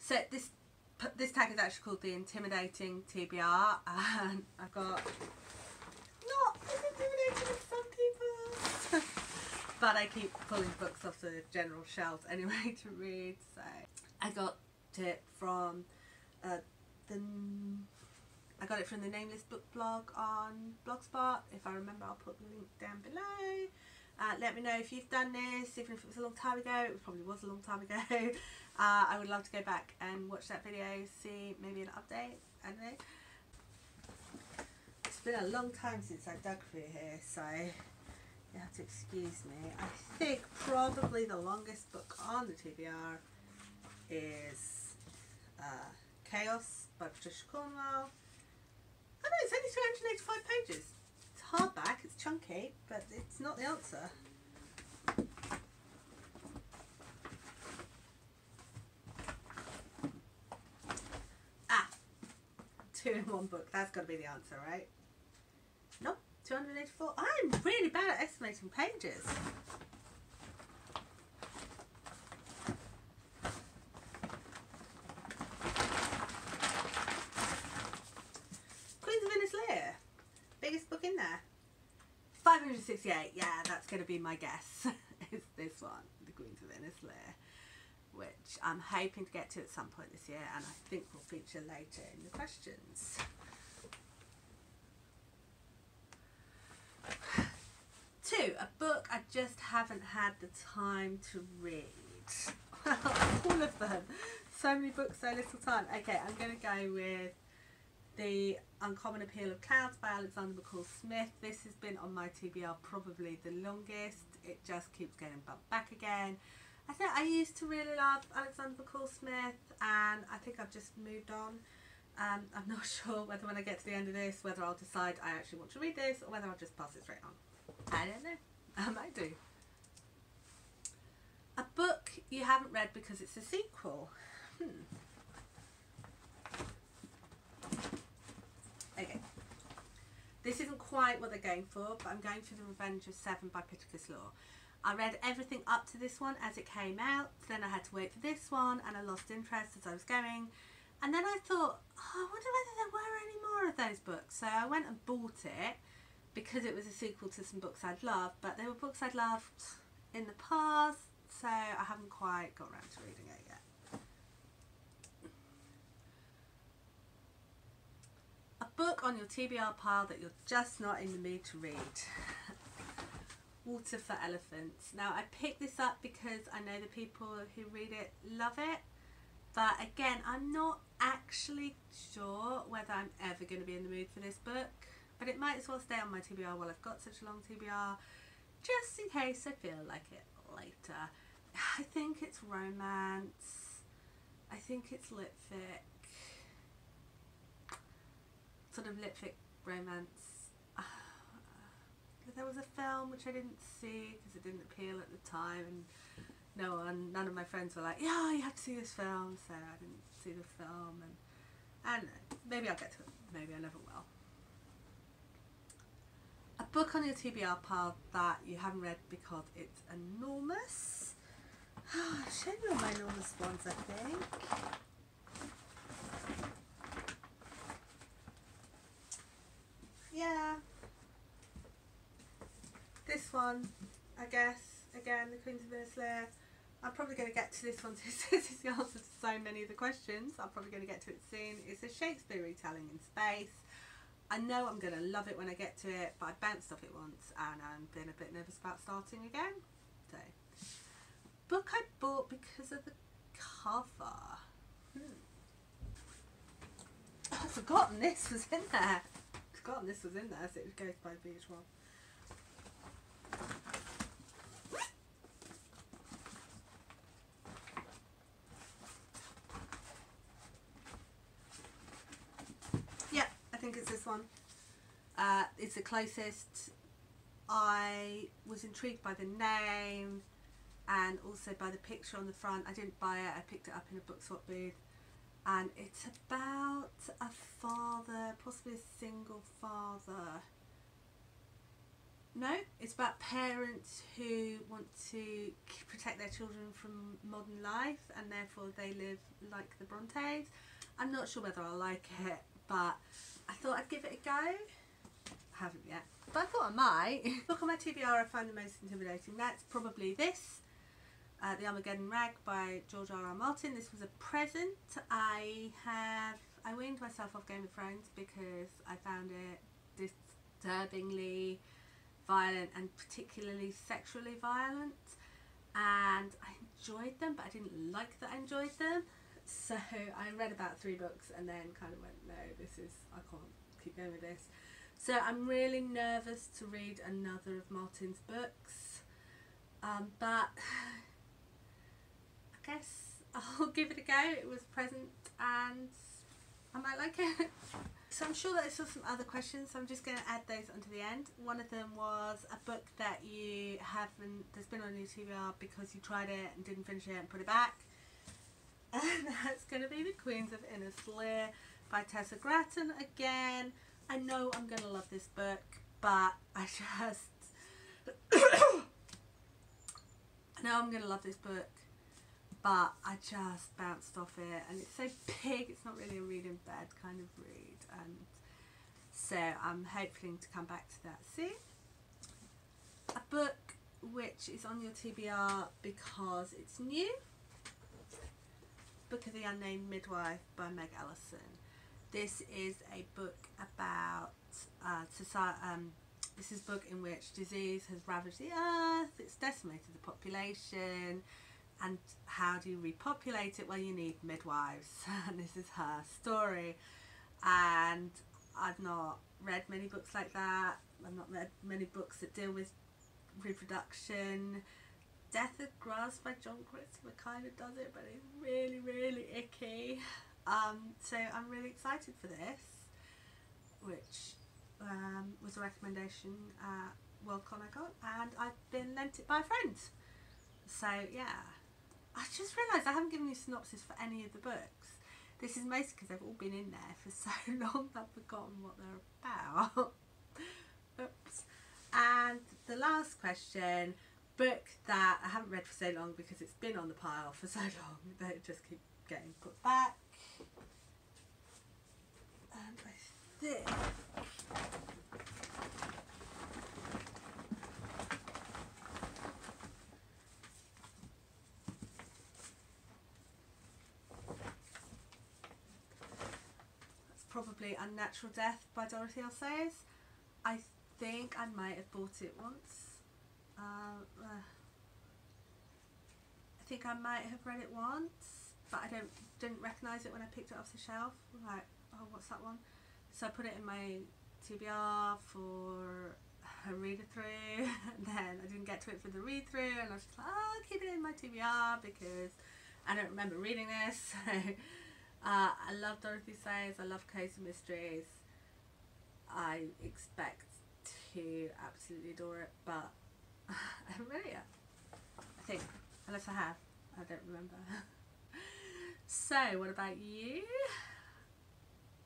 So this tag is actually called the Intimidating TBR, and I've got not as intimidating as some people, but I keep pulling books off the general shelves anyway to read. So I got it from I got it from the Nameless Book blog on Blogspot. If I remember, I'll put the link down below. Let me know if you've done this, even if it was a long time ago. It probably was a long time ago. I would love to go back and watch that video, see maybe an update. I don't know. It's been a long time since I dug through here, so you have to excuse me. I think probably the longest book on the TBR is Chaos by Patricia Cornwell. I know, it's only 385 pages. It's hardback, it's chunky, but it's not the answer. Ah, 2 in 1 book. That's got to be the answer, right? Nope, 284. I'm really bad at estimating pages. Biggest book in there, 568. Yeah, that's going to be my guess. It's this one, The Queens of Venice Lair, which I'm hoping to get to at some point this year, and I think will feature later in the questions. 2, a book I just haven't had the time to read. All of them. So many books, so little time. Okay, I'm going to go with The Uncommon Appeal of Clouds by Alexander McCall Smith. This has been on my TBR probably the longest. It just keeps getting bumped back again. I think I used to really love Alexander McCall Smith, and I think I've just moved on. I'm not sure whether when I get to the end of this, whether I'll decide I actually want to read this or whether I'll just pass it straight on. I don't know. I might do. A book you haven't read because it's a sequel. Okay, this isn't quite what they're going for, but I'm going for The Revenge of Seven by Pittacus Law. I read everything up to this one as it came out, then I had to wait for this one, and I lost interest as I was going. And then I thought, oh, I wonder whether there were any more of those books. So I went and bought it because it was a sequel to some books I'd loved, but they were books I'd loved in the past, so I haven't quite got around to reading it yet. A book on your TBR pile that you're just not in the mood to read. Water for Elephants. Now, I picked this up because I know the people who read it love it, but again, I'm not actually sure whether I'm ever going to be in the mood for this book, but it might as well stay on my TBR while I've got such a long TBR, just in case I feel like it later. I think it's romance. I think it's litfic. Sort of litfic romance. There was a film which I didn't see because it didn't appeal at the time, and none of my friends were like, yeah, you have to see this film, so I didn't see the film, and I don't know, maybe I'll get to it, maybe I never will. A book on your TBR pile that you haven't read because it's enormous. I've shown you all my enormous ones, I think. Yeah. This one, I guess, again, The Queens of Venice Lair. I'm probably going to get to this one since this is the answer to so many of the questions. I'm probably going to get to it soon. It's a Shakespeare retelling in space. I know I'm going to love it when I get to it, but I bounced off it once and I'm been a bit nervous about starting again. So, book I bought because of the cover. Oh, I've forgotten this was in there. So it goes by VH1. Yeah, I think it's this one. It's the closest. I was intrigued by the name and also by the picture on the front. I didn't buy it, I picked it up in a book swap booth. And it's about a father, possibly a single father, No, it's about parents who want to protect their children from modern life and therefore they live like the Brontes. I'm not sure whether I'll like it, but I thought I'd give it a go. I haven't yet, but I thought I might. Book on my TBR I find the most intimidating. That's probably this, The Armageddon Rag by George R.R. Martin. This was a present. I weaned myself off Game of Thrones because I found it disturbingly violent and particularly sexually violent, and I enjoyed them, but I didn't like that I enjoyed them. So I read about 3 books and then kind of went, no, I can't keep going with this. So I'm really nervous to read another of Martin's books, but I guess I'll give it a go. It was a present and I might like it. So I'm sure that I saw some other questions, so I'm just going to add those onto the end. One of them was a book that you haven't, that's been on your TBR because you tried it and didn't finish it and put it back. And that's going to be The Queens of Innisleer by Tessa Gratton again. I know I'm going to love this book, but I know I'm going to love this book, but I just bounced off it, and it's so big, it's not really a read in bed kind of read, and so I'm hoping to come back to that soon. A book which is on your TBR because it's new, Book of the Unnamed Midwife by Meg Ellison. This is a book about this is a book in which disease has ravaged the earth, it's decimated the population, and how do you repopulate it? Well, you need midwives, and this is her story. And I've not read many books like that. I've not read many books that deal with reproduction. Death of Grass by John Christopher kind of does it, but it's really, really icky. So I'm really excited for this, which was a recommendation at Worldcon I got, and I've been lent it by a friend. So yeah, I just realised I haven't given you a synopsis for any of the books. This is mostly because they've all been in there for so long I've forgotten what they're about. Oops. And the last question, book that I haven't read for so long because it's been on the pile for so long that it just keeps getting put back. And I think that's probably Unnatural Death by Dorothy L. Sayers. I think I might have bought it once. I think I might have read it once, but I didn't recognise it when I picked it off the shelf. Like, oh, what's that one? So I put it in my TBR for a read through, and then I didn't get to it for the read through, and I was just like, oh, I'll keep it in my TBR because I don't remember reading this. So I love Dorothy Sayers, I love cozy mysteries. I expect to absolutely adore it, but I haven't read it yet, I think, unless I have, I don't remember. So what about you?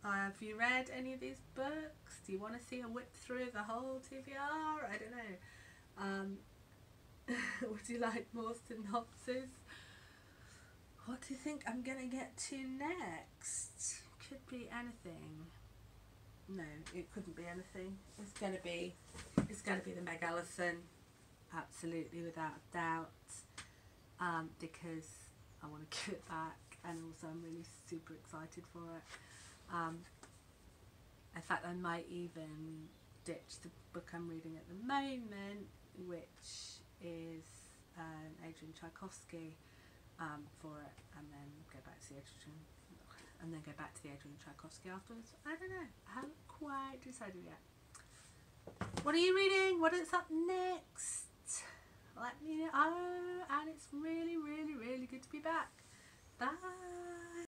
Have you read any of these books? Do you want to see a whip through the whole TBR? I don't know. Would you like more synopsis? What do you think I'm gonna get to next? Could be anything. No, it couldn't be anything. It's gonna be the Meg Ellison, absolutely, without a doubt, because I want to give it back, and also I'm really super excited for it. In fact, I might even ditch the book I'm reading at the moment, which is Adrian Tchaikovsky, for it, and then go back to the Adrian Tchaikovsky afterwards. I don't know. I haven't quite decided yet. What are you reading? What is up next? Let me know. Oh, and it's really, really, really good to be back. Bye.